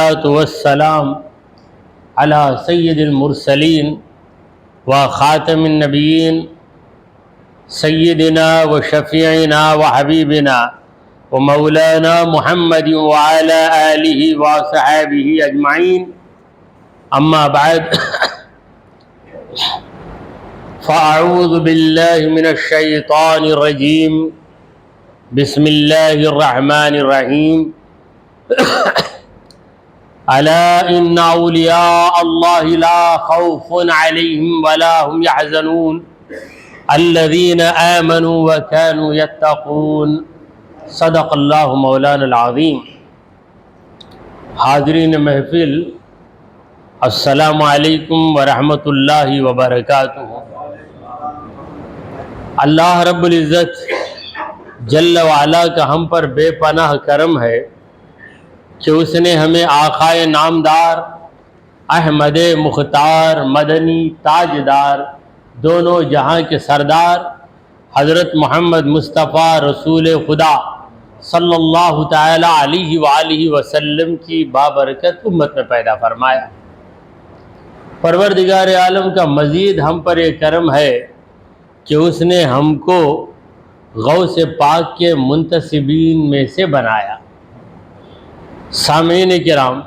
والسلام على سید المرسلین وخاتم النبیین سیدنا وشفیعنا وحبیبنا ومولانا محمد وعلى آلہ وصحابہ اجمعین، اما بعد فاعوذ باللہ من الشیطان الرجیم، بسم اللہ الرحمن الرحیم۔ الا ان اولیاء اللہ لا خوف علیہم ولا هم يحزنون الذین آمنوا وكانوا يتقون، صدق اللہ مولانا العظیم۔ حاضرین محفل، السلام علیکم ورحمۃ اللہ وبرکاتہ۔ اللہ رب العزت جل وعلا کا ہم پر بے پناہ کرم ہے کہ اس نے ہمیں آقائے نامدار احمد مختار مدنی تاجدار دونوں جہاں کے سردار حضرت محمد مصطفیٰ رسول خدا صلی اللہ تعالی علیہ وآلہ وسلم کی بابرکت امت میں پیدا فرمایا۔ پروردگار عالم کا مزید ہم پر یہ کرم ہے کہ اس نے ہم کو غوث پاک کے منتسبین میں سے بنایا۔ سامعین کرام،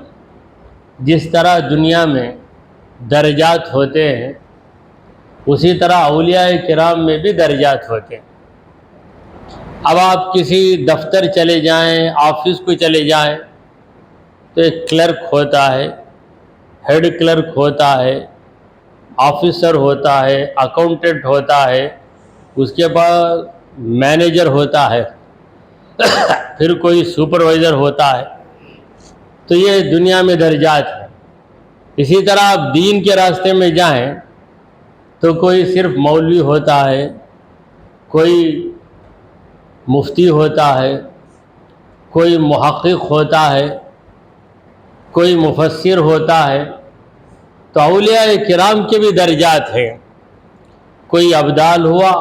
جس طرح دنیا میں درجات ہوتے ہیں اسی طرح اولیاء کرام میں بھی درجات ہوتے ہیں۔ اب آپ کسی دفتر چلے جائیں، آفس کو چلے جائیں تو ایک کلرک ہوتا ہے، ہیڈ کلرک ہوتا ہے، آفیسر ہوتا ہے، اکاؤنٹنٹ ہوتا ہے، اس کے بعد مینیجر ہوتا ہے، پھر کوئی سپروائزر ہوتا ہے۔ تو یہ دنیا میں درجات ہیں۔ اسی طرح آپ دین کے راستے میں جائیں تو کوئی صرف مولوی ہوتا ہے، کوئی مفتی ہوتا ہے، کوئی محقق ہوتا ہے، کوئی مفسر ہوتا ہے۔ تو اولیاء کرام کے بھی درجات ہیں۔ کوئی ابدال ہوا،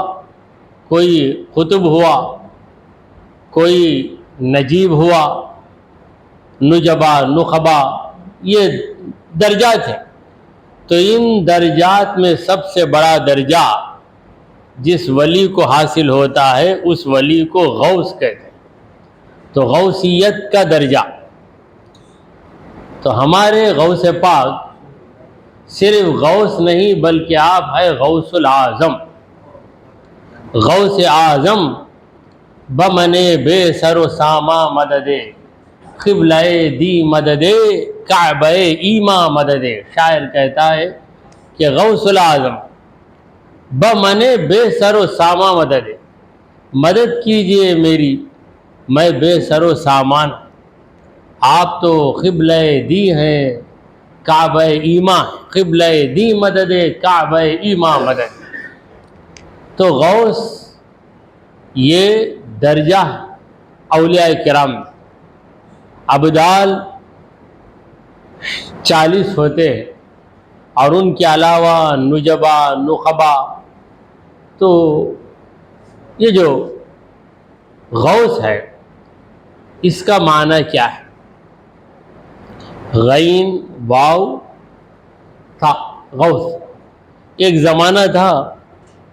کوئی قطب ہوا، کوئی نجیب ہوا، نجبا، نخبا، یہ درجات ہیں۔ تو ان درجات میں سب سے بڑا درجہ جس ولی کو حاصل ہوتا ہے اس ولی کو غوث کہتے ہیں۔ تو غوثیت کا درجہ، تو ہمارے غوث پاک صرف غوث نہیں بلکہ آپ ہے غوث العظم۔ غوث اعظم بمنے بے سر و ساما مددے، قبلہ دی مددے، کعبہ ایما مددے۔ شاعر کہتا ہے کہ غوث العظم بمنے بے سر و ساما مددے، مدد کیجئے میری، میں بے سر و سامان۔ آپ تو قبلہ دی ہیں، کعبہ ایما، قبلہ دی مددے، کعبہ ایما مدد۔ تو غوث یہ درجہ اولیاء کرام میں۔ ابدال 40 ہوتے ہیں اور ان کے علاوہ نجبا، نخبا۔ تو یہ جو غوث ہے اس کا معنی کیا ہے؟ غین واو تھا غوث۔ ایک زمانہ تھا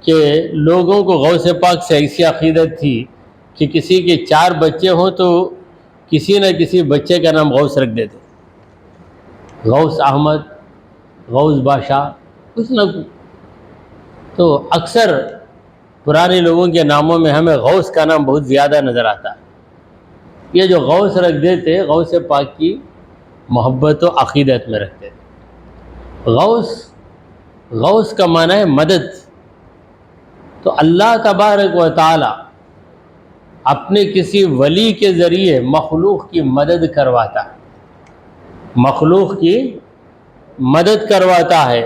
کہ لوگوں کو غوث پاک سے ایسی عقیدت تھی کہ کسی کے 4 بچے ہوں تو کسی نہ کسی بچے کا نام غوث رکھ دیتے، غوث احمد، غوث بادشاہ، کچھ نہ کچھ۔ تو اکثر پرانے لوگوں کے ناموں میں ہمیں غوث کا نام بہت زیادہ نظر آتا ہے۔ یہ جو غوث رکھ دیتے غوث پاک کی محبت و عقیدت میں رکھتے تھے۔ غوث کا معنی ہے مدد۔ تو اللہ تبارک و تعالی اپنے کسی ولی کے ذریعے مخلوق کی مدد کرواتا ہے، مخلوق کی مدد کرواتا ہے۔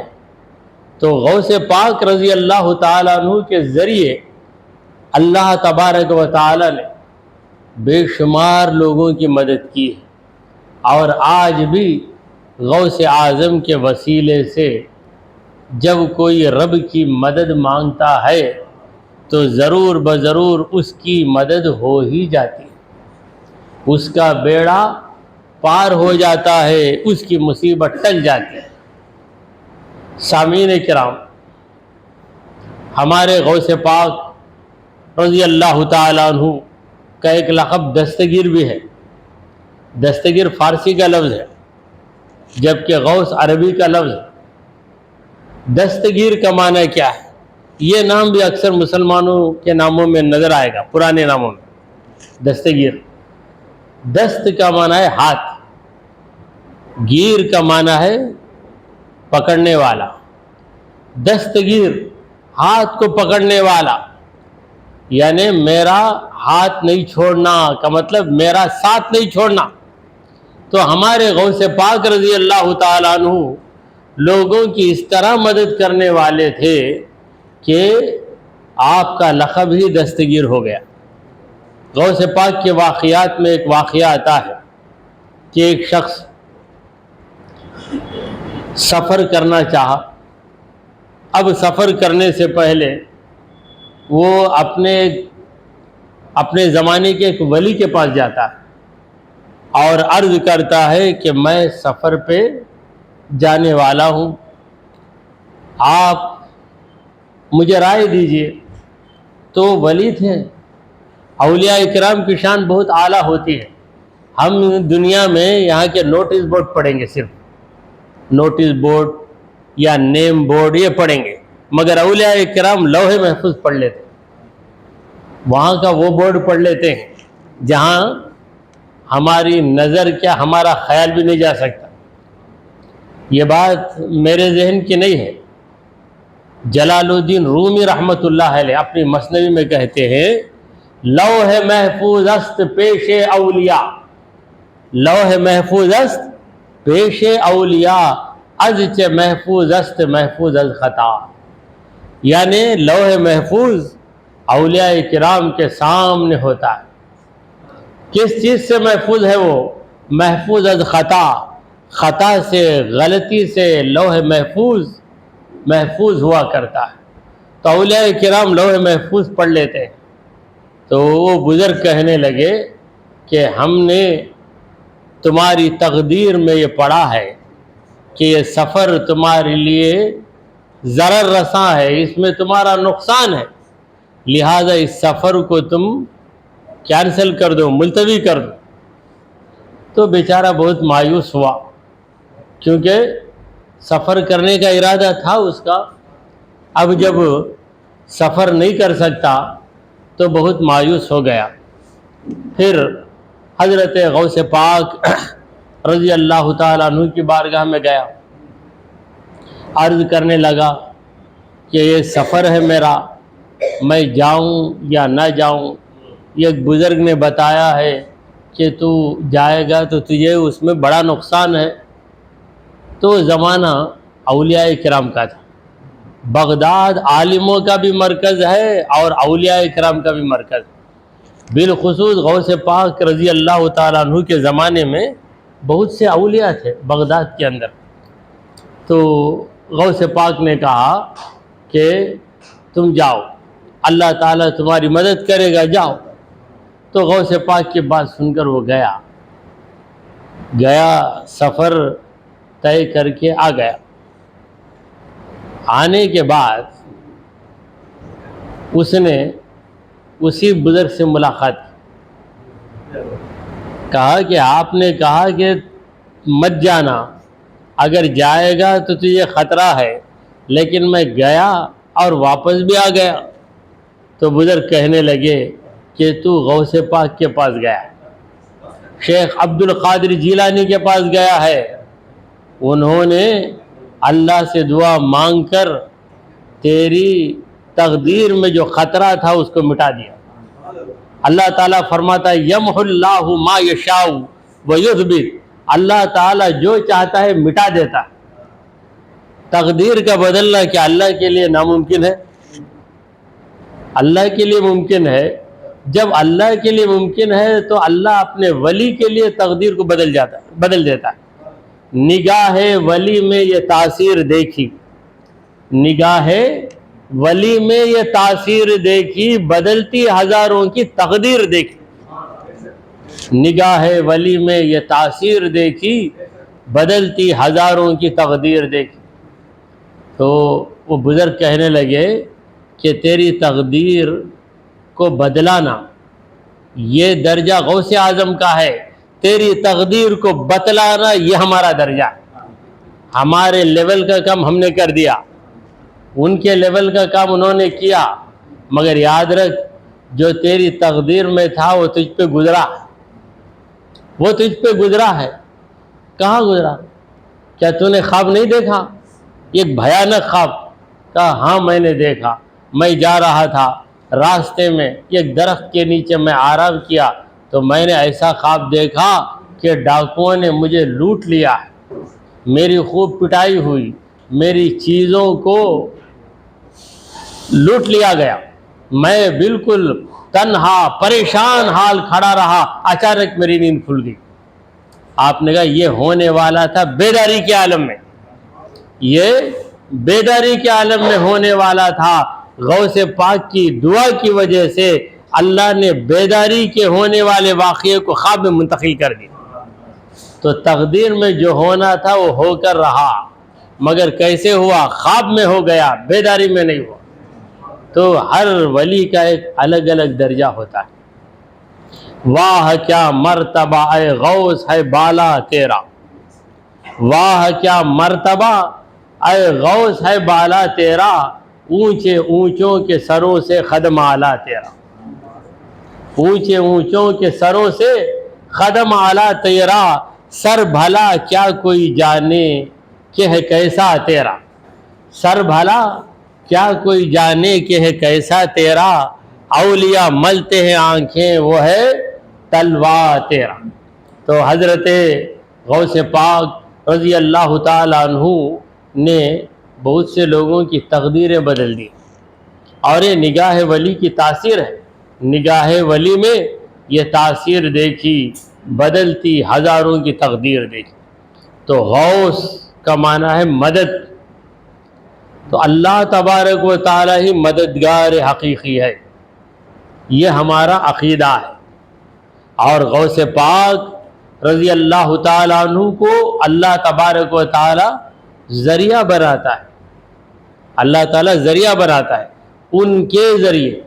تو غوث پاک رضی اللہ تعالیٰ عنہ کے ذریعے اللہ تبارک و تعالیٰ نے بے شمار لوگوں کی مدد کی ہے، اور آج بھی غوث اعظم کے وسیلے سے جب کوئی رب کی مدد مانگتا ہے تو ضرور بضرور اس کی مدد ہو ہی جاتی ہے، اس کا بیڑا پار ہو جاتا ہے اس کی مصیبت ٹل جاتی ہے۔ سامعین کرام، ہمارے غوث پاک رضی اللہ تعالیٰ عنہ کا ایک لقب دستگیر بھی ہے۔ دستگیر فارسی کا لفظ ہے جبکہ غوث عربی کا لفظ ہے۔ دستگیر کا معنی کیا ہے؟ یہ نام بھی اکثر مسلمانوں کے ناموں میں نظر آئے گا، پرانے ناموں میں۔ دستگیر، دست کا معنی ہے ہاتھ، گیر کا معنی ہے پکڑنے والا۔ دستگیر، ہاتھ کو پکڑنے والا، یعنی میرا ہاتھ نہیں چھوڑنا کا مطلب میرا ساتھ نہیں چھوڑنا۔ تو ہمارے غوث پاک رضی اللہ تعالیٰ عنہ لوگوں کی اس طرح مدد کرنے والے تھے کہ آپ کا لقب ہی دستگیر ہو گیا۔ غوث پاک کے واقعات میں ایک واقعہ آتا ہے کہ ایک شخص سفر کرنا چاہا۔ اب سفر کرنے سے پہلے وہ اپنے زمانے کے ایک ولی کے پاس جاتا ہے اور عرض کرتا ہے کہ میں سفر پہ جانے والا ہوں، آپ مجھے رائے دیجئے۔ تو ولی تھے۔ اولیاء اکرام کی شان بہت اعلیٰ ہوتی ہے۔ ہم دنیا میں یہاں کے نوٹس بورڈ پڑھیں گے، صرف نوٹس بورڈ یا نیم بورڈ یہ پڑھیں گے، مگر اولیاء اکرام لوح محفوظ پڑھ لیتے، وہاں کا وہ بورڈ پڑھ لیتے ہیں جہاں ہماری نظر کیا ہمارا خیال بھی نہیں جا سکتا۔ یہ بات میرے ذہن کی نہیں ہے، جلال الدین رومی رحمۃ اللہ علیہ اپنی مثنوی میں کہتے ہیں لوح محفوظ است پیش اولیاء، لوح محفوظ است پیش اولیاء، از چه محفوظ است محفوظ از خطا، یعنی لوح محفوظ اولیاء کرام کے سامنے ہوتا ہے۔ کس چیز سے محفوظ ہے وہ؟ محفوظ از خطا، خطا سے، غلطی سے لوح محفوظ ہوا کرتا ہے۔ تو اولیاء کرام لوح محفوظ پڑھ لیتے ہیں۔ تو وہ بزرگ کہنے لگے کہ ہم نے تمہاری تقدیر میں یہ پڑھا ہے کہ یہ سفر تمہارے لیے ضرر رساں ہے، اس میں تمہارا نقصان ہے، لہذا اس سفر کو تم کینسل کر دو، ملتوی کر دو۔ تو بیچارہ بہت مایوس ہوا، کیونکہ سفر کرنے کا ارادہ تھا اس کا، اب جب سفر نہیں کر سکتا تو بہت مایوس ہو گیا۔ پھر حضرت غوث پاک رضی اللہ تعالیٰ عنہ کی بارگاہ میں گیا، عرض کرنے لگا کہ یہ سفر ہے میرا، میں جاؤں یا نہ جاؤں۔ ایک بزرگ نے بتایا ہے کہ تو جائے گا تو تجھے اس میں بڑا نقصان ہے۔ تو زمانہ اولیاء کرام کا تھا، بغداد عالموں کا بھی مرکز ہے اور اولیاء کرام کا بھی مرکز، بالخصوص غوث پاک رضی اللہ تعالیٰ عنہ کے زمانے میں بہت سے اولیاء تھے بغداد کے اندر۔ تو غوث پاک نے کہا کہ تم جاؤ، اللہ تعالیٰ تمہاری مدد کرے گا، جاؤ۔ تو غوث پاک کی بات سن کر وہ گیا، سفر طے کر کے آ گیا۔ آنے کے بعد اس نے اسی بزرگ سے ملاقات کی، کہا کہ آپ نے کہا کہ مت جانا، اگر جائے گا تو تجھے خطرہ ہے، لیکن میں گیا اور واپس بھی آ گیا۔ تو بزرگ کہنے لگے کہ تو غوث پاک کے پاس گیا، شیخ عبد القادر جیلانی کے پاس گیا ہے، انہوں نے اللہ سے دعا مانگ کر تیری تقدیر میں جو خطرہ تھا اس کو مٹا دیا۔ اللہ تعالیٰ فرماتا ہے یمحو اللہ ما یشاء ویثبت، اللہ تعالیٰ جو چاہتا ہے مٹا دیتا ہے۔ تقدیر کا بدلنا کیا اللہ کے لیے ناممکن ہے؟ اللہ کے لیے ممکن ہے۔ جب اللہ کے لیے ممکن ہے تو اللہ اپنے ولی کے لیے تقدیر کو بدل دیتا ہے۔ نگاہ ولی میں یہ تاثیر دیکھی، نگاہ ولی میں یہ تاثیر دیکھی، بدلتی ہزاروں کی تقدیر دیکھی۔ نگاہ ولی میں یہ تاثیر دیکھی، بدلتی ہزاروں کی تقدیر دیکھی۔ تو وہ بزرگ کہنے لگے کہ تیری تقدیر کو بدلانا یہ درجہ غوث اعظم کا ہے، تیری تقدیر کو بتلانا یہ ہمارا درجہ ہے۔ ہمارے لیول کا کام ہم نے کر دیا، ان کے لیول کا کام انہوں نے کیا، مگر یاد رکھ جو تیری تقدیر میں تھا وہ تجھ پہ گزرا، وہ تجھ پہ گزرا ہے۔ کہاں گزرا؟ کیا تو نے خواب نہیں دیکھا؟ ایک بھیانک خواب۔ کہا ہاں میں نے دیکھا، میں جا رہا تھا راستے میں، ایک درخت کے نیچے میں آرام کیا تو میں نے ایسا خواب دیکھا کہ ڈاکوؤں نے مجھے لوٹ لیا ہے، میری خوب پٹائی ہوئی، میری چیزوں کو لوٹ لیا گیا، میں بالکل تنہا پریشان حال کھڑا رہا، اچانک میری نیند کھل گئی۔ آپ نے کہا یہ ہونے والا تھا بیداری کے عالم میں، یہ بیداری کے عالم میں ہونے والا تھا۔ غوث پاک کی دعا کی وجہ سے اللہ نے بیداری کے ہونے والے واقعے کو خواب میں منتقل کر دیا۔ تو تقدیر میں جو ہونا تھا وہ ہو کر رہا، مگر کیسے ہوا؟ خواب میں ہو گیا، بیداری میں نہیں ہوا۔ تو ہر ولی کا ایک الگ الگ درجہ ہوتا ہے۔ واہ کیا مرتبہ اے غوث ہے بالا تیرا، واہ کیا مرتبہ اے غوث ہے بالا تیرا، اونچے اونچوں کے سروں سے خدم اعلیٰ تیرا، اونچے اونچوں کے سروں سے خدم اعلیٰ تیرا، سر بھلا کیا کوئی جانے کہ ہے کیسا تیرا، سر بھلا کیا کوئی جانے کہ ہے کیسا تیرا، اولیاء ملتے ہیں آنکھیں وہ ہے تلوا تیرا۔ تو حضرت غوث پاک رضی اللہ تعالیٰ عنہ نے بہت سے لوگوں کی تقدیریں بدل دی، اور یہ نگاہ ولی کی تاثیر ہے۔ نگاہ ولی میں یہ تاثیر دیکھی، بدلتی ہزاروں کی تقدیر دیکھی۔ تو غوث کا معنی ہے مدد، تو اللہ تبارک و تعالی ہی مددگار حقیقی ہے، یہ ہمارا عقیدہ ہے۔ اور غوث پاک رضی اللہ تعالیٰ عنہ کو اللہ تبارک و تعالی ذریعہ بناتا ہے، اللہ تعالیٰ ذریعہ بناتا ہے ان کے ذریعے۔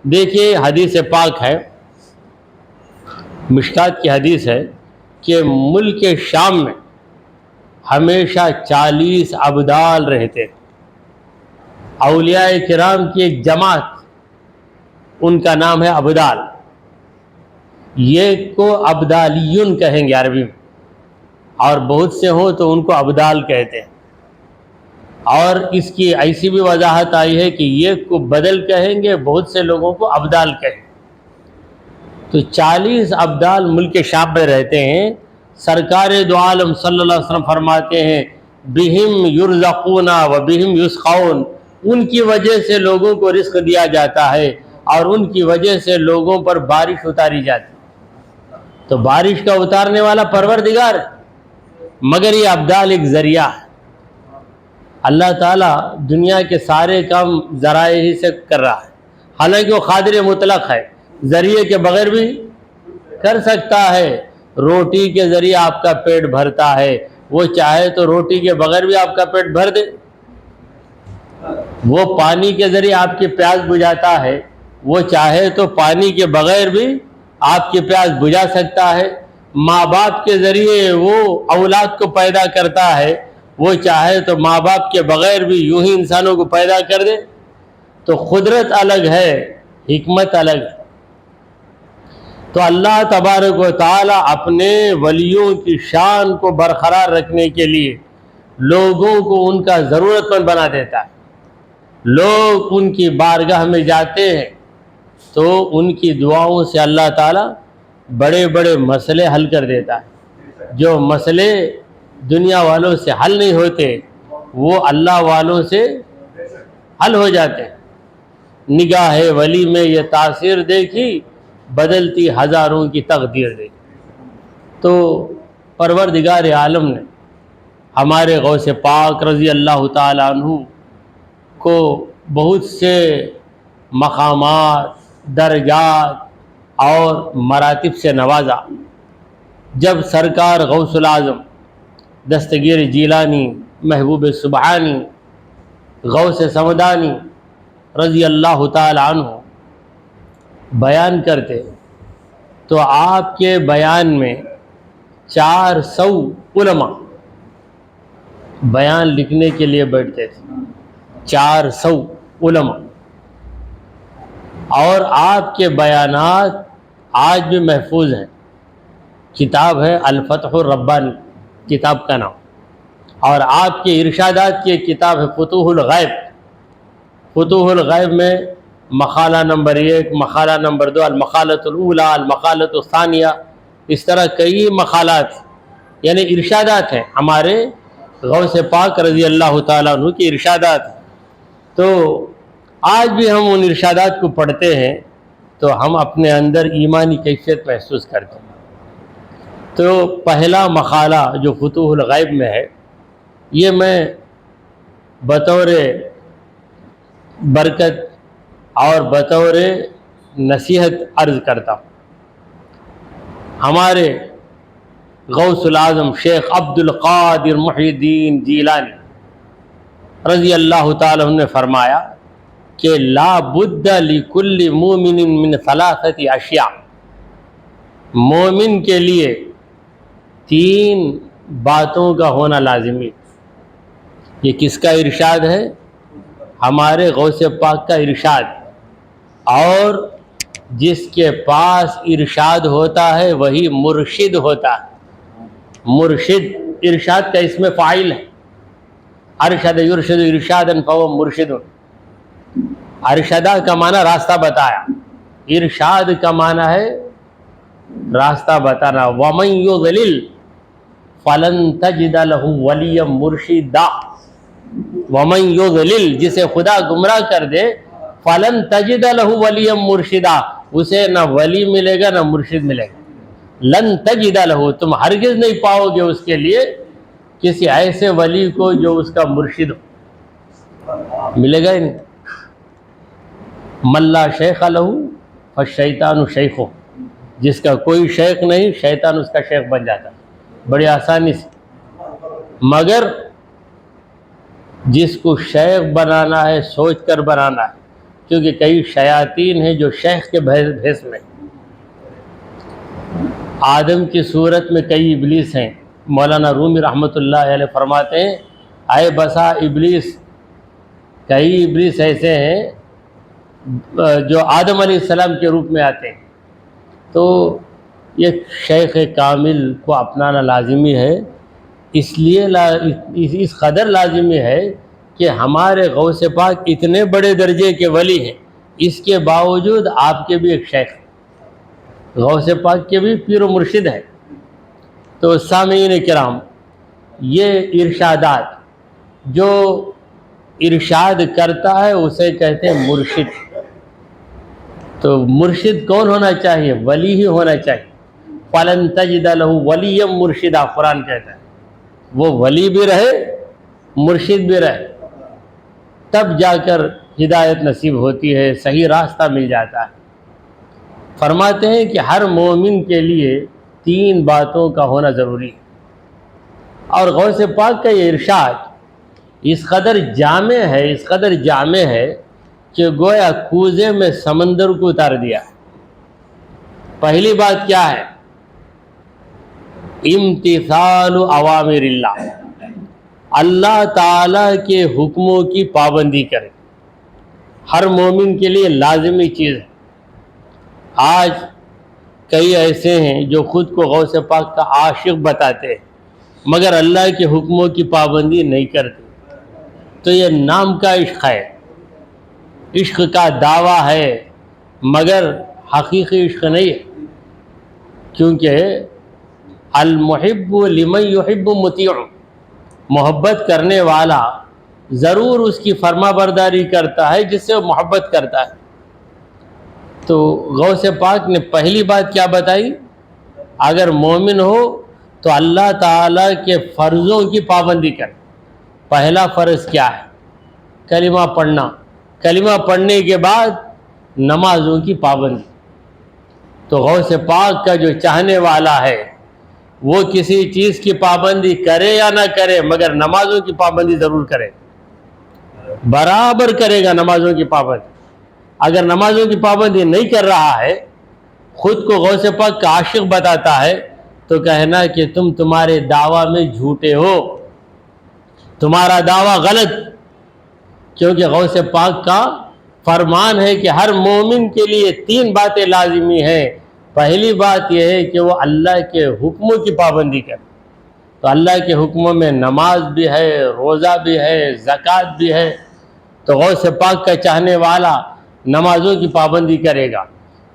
دیکھیے حدیث پاک ہے، مشکات کی حدیث ہے کہ ملک شام میں ہمیشہ 40 ابدال رہتے، اولیاء کرام کی ایک جماعت، ان کا نام ہے ابدال، یہ کو ابدالیون کہیں گے عربی میں، اور بہت سے ہوں تو ان کو ابدال کہتے ہیں۔ اور اس کی ایسی بھی وضاحت آئی ہے کہ یہ کو بدل کہیں گے، بہت سے لوگوں کو ابدال کہیں گے۔ تو 40 ابدال ملک شام میں رہتے ہیں۔ سرکار دو عالم صلی اللہ علیہ وسلم فرماتے ہیں بہم یرزقون و بہم یسقون، ان کی وجہ سے لوگوں کو رزق دیا جاتا ہے اور ان کی وجہ سے لوگوں پر بارش اتاری جاتی ہے۔ تو بارش کا اتارنے والا پروردگار ہے، مگر یہ ابدال ایک ذریعہ ہے۔ اللہ تعالیٰ دنیا کے سارے کام ذرائع ہی سے کر رہا ہے، حالانکہ وہ قادر مطلق ہے، ذریعے کے بغیر بھی کر سکتا ہے۔ روٹی کے ذریعے آپ کا پیٹ بھرتا ہے، وہ چاہے تو روٹی کے بغیر بھی آپ کا پیٹ بھر دے۔ وہ پانی کے ذریعے آپ کی پیاس بجھاتا ہے، وہ چاہے تو پانی کے بغیر بھی آپ کی پیاس بجھا سکتا ہے۔ ماں باپ کے ذریعے وہ اولاد کو پیدا کرتا ہے، وہ چاہے تو ماں باپ کے بغیر بھی یوں ہی انسانوں کو پیدا کر دے۔ تو قدرت الگ ہے، حکمت الگ ہے۔ تو اللہ تبارک و تعالی اپنے ولیوں کی شان کو برقرار رکھنے کے لیے لوگوں کو ان کا ضرورت مند بنا دیتا ہے۔ لوگ ان کی بارگاہ میں جاتے ہیں تو ان کی دعاؤں سے اللہ تعالی بڑے بڑے مسئلے حل کر دیتا ہے۔ جو مسئلے دنیا والوں سے حل نہیں ہوتے وہ اللہ والوں سے حل ہو جاتے ہیں۔ نگاہ ولی میں یہ تاثیر دیکھی، بدلتی ہزاروں کی تقدیر دیکھی۔ تو پروردگار عالم نے ہمارے غوث پاک رضی اللہ تعالیٰ عنہ کو بہت سے مقامات، درجات اور مراتب سے نوازا۔ جب سرکار غوث الاعظم دستگیر جیلانی، محبوب سبحانی، غوث سمدانی رضی اللہ تعالی عنہ بیان کرتے تو آپ کے بیان میں 400 علماء بیان لکھنے کے لیے بیٹھتے تھے، 400 علماء، اور آپ کے بیانات آج بھی محفوظ ہیں۔ کتاب ہے الفتح الربانی، کتاب کا نام، اور آپ کے ارشادات کی ایک کتاب ہے فتوح الغیب۔ فتوح الغیب میں مقالہ نمبر 1، مقالہ نمبر 2، المقالۃ الاولی، المقالۃ الثانیہ، اس طرح کئی مقالات یعنی ارشادات ہیں ہمارے غوث پاک رضی اللہ تعالیٰ عنہ کی ارشادات ہیں۔ تو آج بھی ہم ان ارشادات کو پڑھتے ہیں تو ہم اپنے اندر ایمانی کیفیت محسوس کرتے ہیں۔ تو پہلا مقالہ جو فتوح الغیب میں ہے، یہ میں بطور برکت اور بطور نصیحت عرض کرتا ہوں۔ ہمارے غوث العظم شیخ عبد القادر محی الدین جیلانی رضی اللہ تعالیٰ عنہ نے فرمایا کہ لا بد لکل مومن من ثلاثت اشیاء، مومن کے لیے 3 باتوں کا ہونا لازمی۔ یہ کس کا ارشاد ہے؟ ہمارے غوث پاک کا ارشاد۔ اور جس کے پاس ارشاد ہوتا ہے وہی مرشد ہوتا ہے۔ مرشد ارشاد کا اسم فاعل ہے۔ ارشد یرشد ارشادا فهو مرشد۔ ارشدہ کا معنی راستہ بتایا، ارشاد کا معنی ہے راستہ بتانا۔ ومن یضلل فلن تجد له ولیا مرشدا۔ ومن یضلل، جسے خدا گمراہ کر دے، فلن تجد له ولیا مرشدا، اسے نہ ولی ملے گا نہ مرشد ملے گا۔ لن تجد له، تم ہرگز نہیں پاؤ گے اس کے لیے کسی ایسے ولی کو جو اس کا مرشد ہو، ملے گا ہی نہیں۔ من لا شیخ له فالشیطان شیخہ، جس کا کوئی شیخ نہیں شیطان اس کا شیخ بن جاتا ہے بڑی آسانی سے۔ مگر جس کو شیخ بنانا ہے سوچ کر بنانا ہے، کیونکہ کئی شیاطین ہیں جو شیخ کے بھیس میں۔ آدم کی صورت میں کئی ابلیس ہیں۔ مولانا رومی رحمۃ اللہ علیہ فرماتے ہیں اے بسا ابلیس، کئی ابلیس ایسے ہیں جو آدم علیہ السلام کے روپ میں آتے ہیں۔ تو یہ شیخ کامل کو اپنانا لازمی ہے، اس لیے اس قدر لازمی ہے کہ ہمارے غوث پاک اتنے بڑے درجے کے ولی ہیں، اس کے باوجود آپ کے بھی ایک شیخ ہیں، غوث پاک کے بھی پیر و مرشد ہے۔ تو سامعین کرام، یہ ارشادات، جو ارشاد کرتا ہے اسے کہتے ہیں مرشد۔ تو مرشد کون ہونا چاہیے؟ ولی ہی ہونا چاہیے۔ فَلَن تَجِدَ لَهُ وَلِيًّا مُرْشِدًا، قرآن کہتا ہے وہ ولی بھی رہے مرشد بھی رہے، تب جا کر ہدایت نصیب ہوتی ہے، صحیح راستہ مل جاتا ہے۔ فرماتے ہیں کہ ہر مومن کے لیے 3 باتوں کا ہونا ضروری ہے، اور غوث پاک کا یہ ارشاد اس قدر جامع ہے، اس قدر جامع ہے کہ گویا کوزے میں سمندر کو اتار دیا۔ پہلی بات کیا ہے؟ امتثال اوامر اللہ، اللہ تعالیٰ کے حکموں کی پابندی کرے، ہر مومن کے لیے لازمی چیز ہے۔ آج کئی ایسے ہیں جو خود کو غوث پاک کا عاشق بتاتے ہیں مگر اللہ کے حکموں کی پابندی نہیں کرتے، تو یہ نام کا عشق ہے، عشق کا دعویٰ ہے مگر حقیقی عشق نہیں ہے، کیونکہ المحب لمن یحب مطیع، محبت کرنے والا ضرور اس کی فرما برداری کرتا ہے جس سے وہ محبت کرتا ہے۔ تو غوث پاک نے پہلی بات کیا بتائی؟ اگر مومن ہو تو اللہ تعالیٰ کے فرضوں کی پابندی کرے۔ پہلا فرض کیا ہے؟ کلمہ پڑھنا، کلمہ پڑھنے کے بعد نمازوں کی پابندی۔ تو غوث پاک کا جو چاہنے والا ہے وہ کسی چیز کی پابندی کرے یا نہ کرے مگر نمازوں کی پابندی ضرور کرے، برابر کرے گا نمازوں کی پابندی۔ اگر نمازوں کی پابندی نہیں کر رہا ہے، خود کو غوث پاک کا عاشق بتاتا ہے، تو کہنا کہ تمہارے دعویٰ میں جھوٹے ہو، تمہارا دعویٰ غلط، کیونکہ غوث پاک کا فرمان ہے کہ ہر مومن کے لیے 3 باتیں لازمی ہیں۔ پہلی بات یہ ہے کہ وہ اللہ کے حکموں کی پابندی کرے، تو اللہ کے حکموں میں نماز بھی ہے، روزہ بھی ہے، زکوٰۃ بھی ہے، تو غوث پاک کا چاہنے والا نمازوں کی پابندی کرے گا،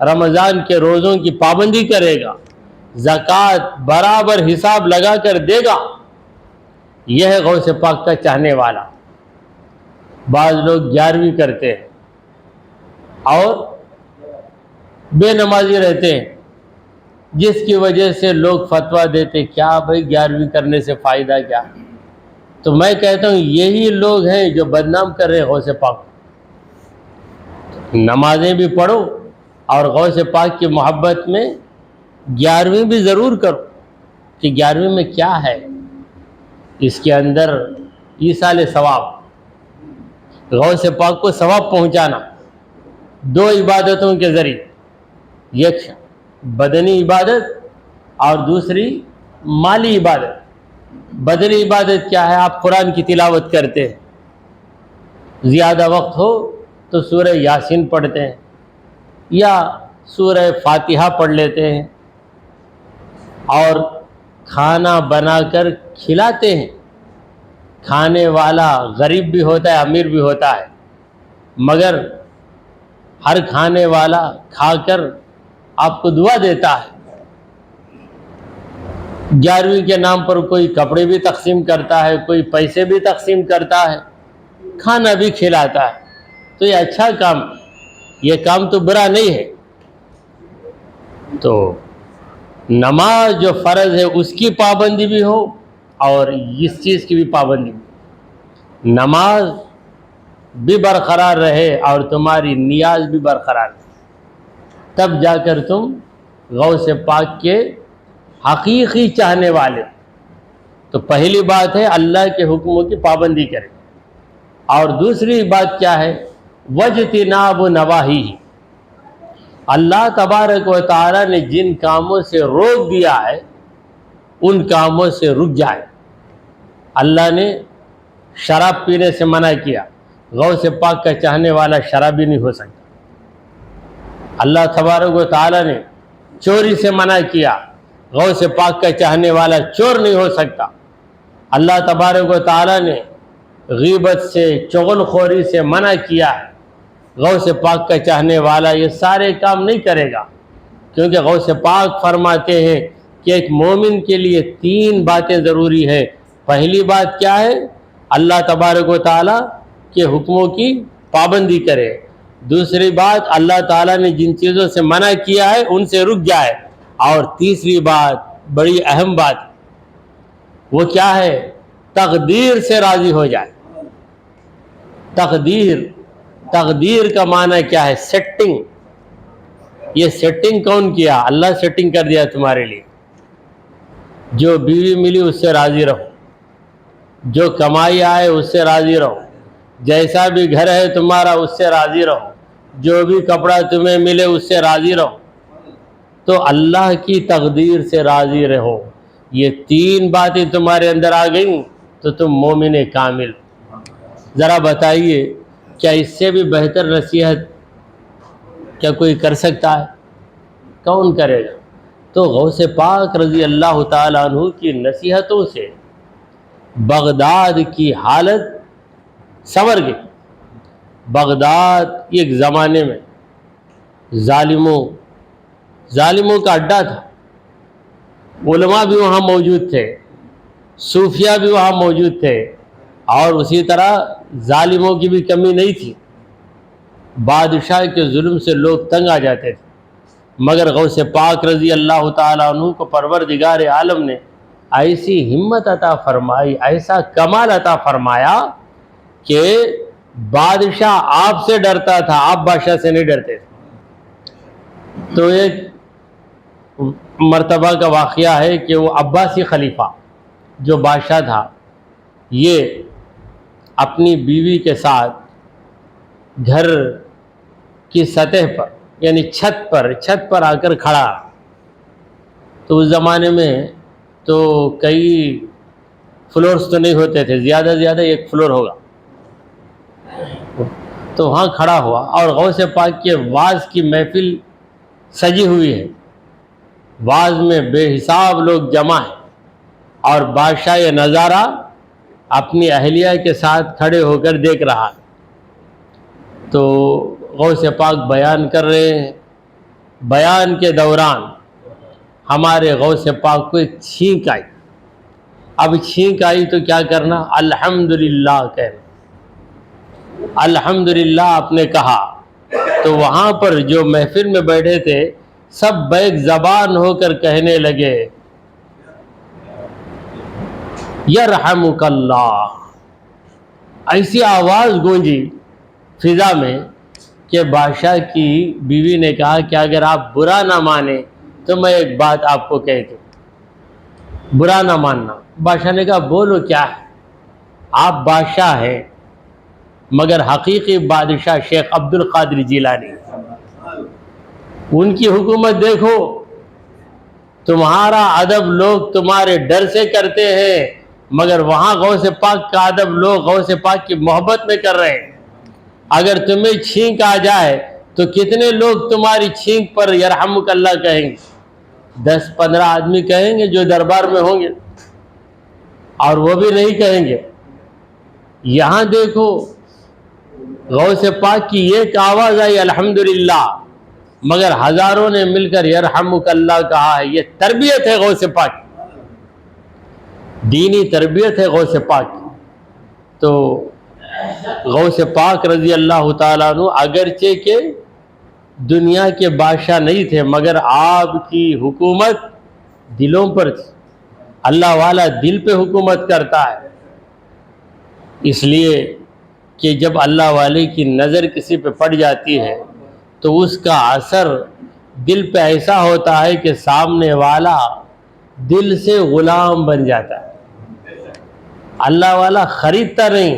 رمضان کے روزوں کی پابندی کرے گا، زکوٰۃ برابر حساب لگا کر دے گا، یہ ہے غوث پاک کا چاہنے والا۔ بعض لوگ 11ویں کرتے ہیں اور بے نمازی رہتے ہیں، جس کی وجہ سے لوگ فتویٰ دیتے کیا بھائی 11ویں کرنے سے فائدہ کیا؟ تو میں کہتا ہوں یہی لوگ ہیں جو بدنام کر رہے ہیں غوث پاک۔ نمازیں بھی پڑھو اور غوث پاک کی محبت میں 11ویں بھی ضرور کرو کہ 11ویں میں کیا ہے، اس کے اندر ایصال ثواب، غوث پاک کو ثواب پہنچانا 2 عبادتوں کے ذریعے، ایک بدنی عبادت اور دوسری مالی عبادت۔ بدنی عبادت کیا ہے؟ آپ قرآن کی تلاوت کرتے ہیں، زیادہ وقت ہو تو سورہ یاسین پڑھتے ہیں یا سورہ فاتحہ پڑھ لیتے ہیں اور کھانا بنا کر کھلاتے ہیں۔ کھانے والا غریب بھی ہوتا ہے، امیر بھی ہوتا ہے، مگر ہر کھانے والا کھا کر آپ کو دعا دیتا ہے۔ 11ویں کے نام پر کوئی کپڑے بھی تقسیم کرتا ہے، کوئی پیسے بھی تقسیم کرتا ہے، کھانا بھی کھلاتا ہے، تو یہ اچھا کام، یہ کام تو برا نہیں ہے۔ تو نماز جو فرض ہے اس کی پابندی بھی ہو اور اس چیز کی بھی پابندی بھی، نماز بھی برقرار رہے اور تمہاری نیاز بھی برقرار رہے، تب جا کر تم غوث پاک کے حقیقی چاہنے والے۔ تو پہلی بات ہے اللہ کے حکموں کی پابندی کرے، اور دوسری بات کیا ہے؟ وَاجْتِنَابُ نَوَاهِهِ، اللہ تبارک و تعالیٰ نے جن کاموں سے روک دیا ہے ان کاموں سے رک جائے۔ اللہ نے شراب پینے سے منع کیا، غوث پاک کا چاہنے والا شرابی نہیں ہو سکتا۔ اللہ تبارک و تعالیٰ نے چوری سے منع کیا، غوث پاک کا چاہنے والا چور نہیں ہو سکتا۔ اللہ تبارک و تعالیٰ نے غیبت سے، چغل خوری سے منع کیا ہے، غوث پاک کا چاہنے والا یہ سارے کام نہیں کرے گا، کیونکہ غوث پاک فرماتے ہیں کہ ایک مومن کے لیے 3 باتیں ضروری ہیں۔ پہلی بات کیا ہے؟ اللہ تبارک و تعالیٰ کے حکموں کی پابندی کرے۔ دوسری بات، اللہ تعالیٰ نے جن چیزوں سے منع کیا ہے ان سے رک جائے۔ اور تیسری بات، بڑی اہم بات، وہ کیا ہے؟ تقدیر سے راضی ہو جائے۔ تقدیر کا معنی کیا ہے؟ سیٹنگ۔ یہ سیٹنگ کون کیا؟ اللہ سیٹنگ کر دیا تمہارے لیے۔ جو بیوی ملی اس سے راضی رہو، جو کمائی آئے اس سے راضی رہو، جیسا بھی گھر ہے تمہارا اس سے راضی رہو، جو بھی کپڑا تمہیں ملے اس سے راضی رہو۔ تو اللہ کی تقدیر سے راضی رہو۔ یہ 3 باتیں تمہارے اندر آ گئیں تو تم مومن کامل۔ ذرا بتائیے کیا اس سے بھی بہتر نصیحت کیا کوئی کر سکتا ہے؟ کون کرے گا؟ تو غوث پاک رضی اللہ تعالیٰ عنہ کی نصیحتوں سے بغداد کی حالت سنور گئی۔ بغداد ایک زمانے میں ظالموں کا اڈا تھا، علماء بھی وہاں موجود تھے، صوفیہ بھی وہاں موجود تھے، اور اسی طرح ظالموں کی بھی کمی نہیں تھی۔ بادشاہ کے ظلم سے لوگ تنگ آ جاتے تھے، مگر غوث پاک رضی اللہ تعالیٰ عنہ کو پروردگار عالم نے ایسی ہمت عطا فرمائی، ایسا کمال عطا فرمایا کہ بادشاہ آپ سے ڈرتا تھا، آپ بادشاہ سے نہیں ڈرتے تھے۔ تو ایک مرتبہ کا واقعہ ہے کہ وہ عباسی خلیفہ جو بادشاہ تھا، یہ اپنی بیوی کے ساتھ گھر کی سطح پر یعنی چھت پر آ کر کھڑا. تو اس زمانے میں تو کئی فلورز تو نہیں ہوتے تھے، زیادہ سے زیادہ ایک فلور ہوگا. تو وہاں کھڑا ہوا اور غوث پاک کے وعظ کی محفل سجی ہوئی ہے، وعظ میں بے حساب لوگ جمع ہیں، اور بادشاہ یہ نظارہ اپنی اہلیہ کے ساتھ کھڑے ہو کر دیکھ رہا ہے. تو غوث پاک بیان کر رہے ہیں. بیان کے دوران ہمارے غوث پاک کو ایک چھینک آئی. اب چھینک آئی تو کیا کرنا؟ الحمدللہ کہنا. الحمدللہ آپ نے کہا تو وہاں پر جو محفل میں بیٹھے تھے سب بیک زبان ہو کر کہنے لگے یرحمک اللہ. ایسی آواز گونجی فضا میں کہ بادشاہ کی بیوی نے کہا کہ اگر آپ برا نہ مانیں تو میں ایک بات آپ کو کہہ دوں. برا نہ ماننا. بادشاہ نے کہا بولو کیا ہے؟ آپ بادشاہ ہیں مگر حقیقی بادشاہ شیخ عبد القادر جیلانی، ان کی حکومت دیکھو. تمہارا ادب لوگ تمہارے ڈر سے کرتے ہیں مگر وہاں غوث پاک کا ادب لوگ غوث پاک کی محبت میں کر رہے ہیں. اگر تمہیں چھینک آ جائے تو کتنے لوگ تمہاری چھینک پر یرحمک اللہ کہیں گے؟ 10-15 آدمی کہیں گے جو دربار میں ہوں گے، اور وہ بھی نہیں کہیں گے. یہاں دیکھو غوث پاک کی ایک آواز آئی الحمدللہ، مگر ہزاروں نے مل کر یرحمک اللہ کہا ہے. یہ تربیت ہے غوث پاک، دینی تربیت ہے غوث پاک. تو غوث پاک رضی اللہ تعالیٰ عنہ اگرچہ کہ دنیا کے بادشاہ نہیں تھے مگر آپ کی حکومت دلوں پر تھی. اللہ والا دل پہ حکومت کرتا ہے، اس لیے کہ جب اللہ والے کی نظر کسی پہ پڑ جاتی ہے تو اس کا اثر دل پہ ایسا ہوتا ہے کہ سامنے والا دل سے غلام بن جاتا ہے. اللہ والا خریدتا نہیں،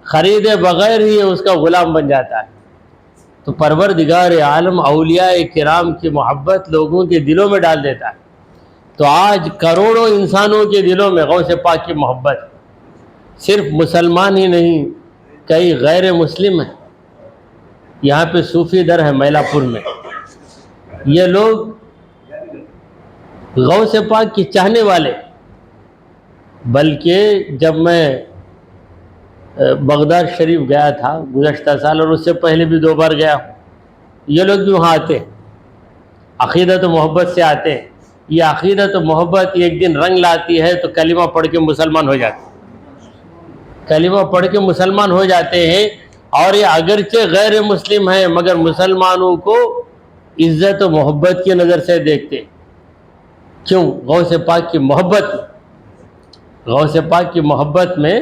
خریدے بغیر ہی اس کا غلام بن جاتا ہے. تو پروردگار عالم اولیاء کرام کی محبت لوگوں کے دلوں میں ڈال دیتا ہے. تو آج کروڑوں انسانوں کے دلوں میں غوث پاک کی محبت ہے. صرف مسلمان ہی نہیں، کئی غیر مسلم ہیں. یہاں پہ صوفی در ہے میلا پور میں، یہ لوگ غوث پاک کی چاہنے والے. بلکہ جب میں بغداد شریف گیا تھا گزشتہ سال، اور اس سے پہلے بھی 2 بار گیا ہوں، یہ لوگ بھی وہاں آتے ہیں، عقیدت و محبت سے آتے ہیں. یہ عقیدت و محبت ایک دن رنگ لاتی ہے تو کلمہ پڑھ کے مسلمان ہو جاتے ہیں. کلمہ پڑھ کے مسلمان ہو جاتے ہیں، اور یہ اگرچہ غیر مسلم ہیں مگر مسلمانوں کو عزت و محبت کی نظر سے دیکھتے. کیوں؟ غوث پاک کی محبت. غوث پاک کی محبت میں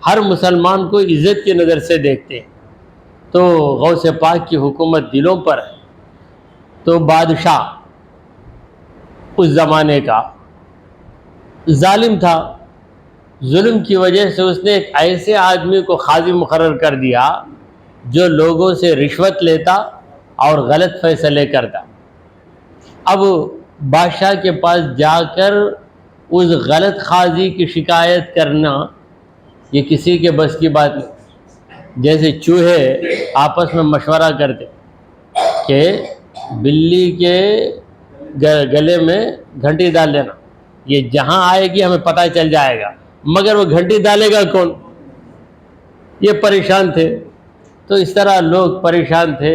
ہر مسلمان کو عزت کی نظر سے دیکھتے. تو غوث پاک کی حکومت دلوں پر ہے. تو بادشاہ اس زمانے کا ظالم تھا. ظلم کی وجہ سے اس نے ایک ایسے آدمی کو قاضی مقرر کر دیا جو لوگوں سے رشوت لیتا اور غلط فیصلے کرتا. اب بادشاہ کے پاس جا کر اس غلط قاضی کی شکایت کرنا یہ کسی کے بس کی بات نہیں. جیسے چوہے آپس میں مشورہ کرتے کہ بلی کے گلے میں گھنٹی ڈال دینا، یہ جہاں آئے گی ہمیں پتہ چل جائے گا، مگر وہ گھنٹی ڈالے گا کون؟ یہ پریشان تھے. تو اس طرح لوگ پریشان تھے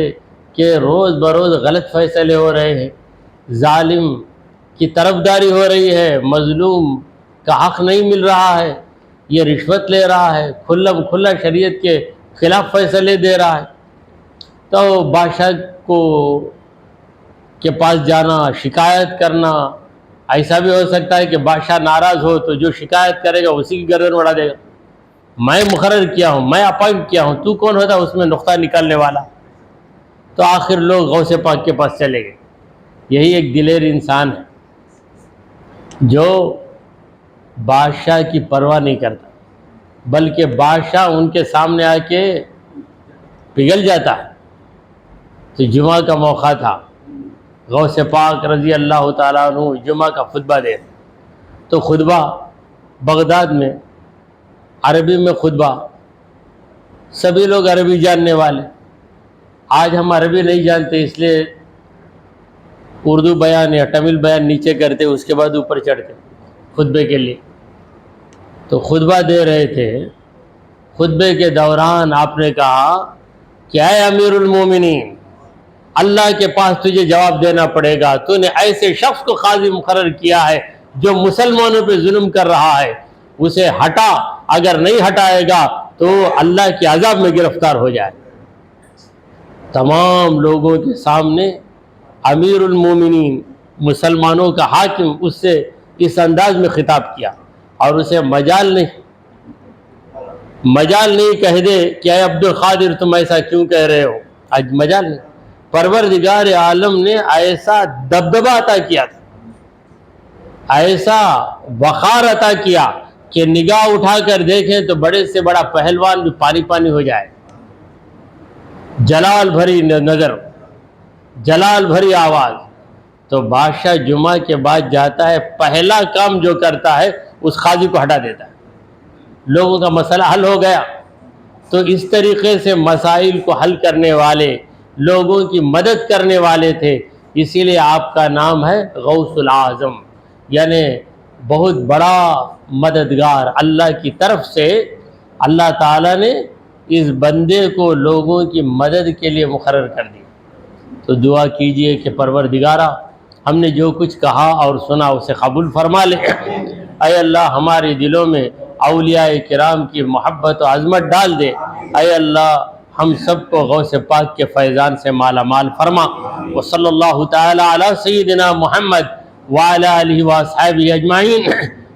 کہ روز بروز غلط فیصلے ہو رہے ہیں، ظالم کی طرفداری ہو رہی ہے، مظلوم کا حق نہیں مل رہا ہے، یہ رشوت لے رہا ہے، کھلا شریعت کے خلاف فیصلے دے رہا ہے. تو بادشاہ کے پاس جانا، شکایت کرنا، ایسا بھی ہو سکتا ہے کہ بادشاہ ناراض ہو تو جو شکایت کرے گا اسی کی گردن اڑا دے گا. میں مقرر کیا ہوں، میں اپوائنٹ کیا ہوں، تو کون ہوتا اس میں نقطہ نکالنے والا. تو آخر لوگ غوث پاک کے پاس چلے گئے. یہی ایک دلیر انسان ہے جو بادشاہ کی پرواہ نہیں کرتا، بلکہ بادشاہ ان کے سامنے آ کے پگھل جاتا ہے۔ تو جمعہ کا موقع تھا، غوث پاک رضی اللہ تعالیٰ عنہ جمعہ کا خطبہ دے، تو خطبہ بغداد میں عربی میں خطبہ، سبھی لوگ عربی جاننے والے۔ آج ہم عربی نہیں جانتے، اس لیے اردو بیان یا تمل بیان نیچے کرتے، اس کے بعد اوپر چڑھتے خطبے کے لیے۔ تو خطبہ دے رہے تھے، خطبے کے دوران آپ نے کہا کہ اے امیر المومنین، اللہ کے پاس تجھے جواب دینا پڑے گا، تو نے ایسے شخص کو قاضی مقرر کیا ہے جو مسلمانوں پہ ظلم کر رہا ہے، اسے ہٹا، اگر نہیں ہٹائے گا تو اللہ کے عذاب میں گرفتار ہو جائے۔ تمام لوگوں کے سامنے امیر المومنین، مسلمانوں کا حاکم، اس سے اس انداز میں خطاب کیا، اور اسے مجال نہیں کہہ دے کہ اے عبد القادر تم ایسا کیوں کہہ رہے ہو، آج مجال نہیں۔ پروردگار عالم نے ایسا دبدبہ عطا کیا تھا، ایسا وقار عطا کیا کہ نگاہ اٹھا کر دیکھیں تو بڑے سے بڑا پہلوان بھی پانی پانی ہو جائے۔ جلال بھری نظر، جلال بھری آواز۔ تو بادشاہ جمعہ کے بعد جاتا ہے، پہلا کام جو کرتا ہے اس قاضی کو ہٹا دیتا ہے، لوگوں کا مسئلہ حل ہو گیا۔ تو اس طریقے سے مسائل کو حل کرنے والے، لوگوں کی مدد کرنے والے تھے، اسی لیے آپ کا نام ہے غوث العظم، یعنی بہت بڑا مددگار۔ اللہ کی طرف سے اللہ تعالیٰ نے اس بندے کو لوگوں کی مدد کے لیے مقرر کر دیا۔ تو دعا کیجئے کہ پروردگارا، ہم نے جو کچھ کہا اور سنا اسے قبول فرما لے۔ اے اللہ، ہمارے دلوں میں اولیاء کرام کی محبت و عظمت ڈال دے۔ اے اللہ، ہم سب کو غوث پاک کے فیضان سے مالا مال فرما۔ وصلی اللہ تعالی علی سیدنا محمد وعلی آلہ واصحابہ اجمعین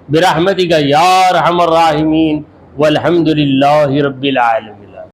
برحمتک یا ارحم الراحمین، والحمد للہ رب العالمین۔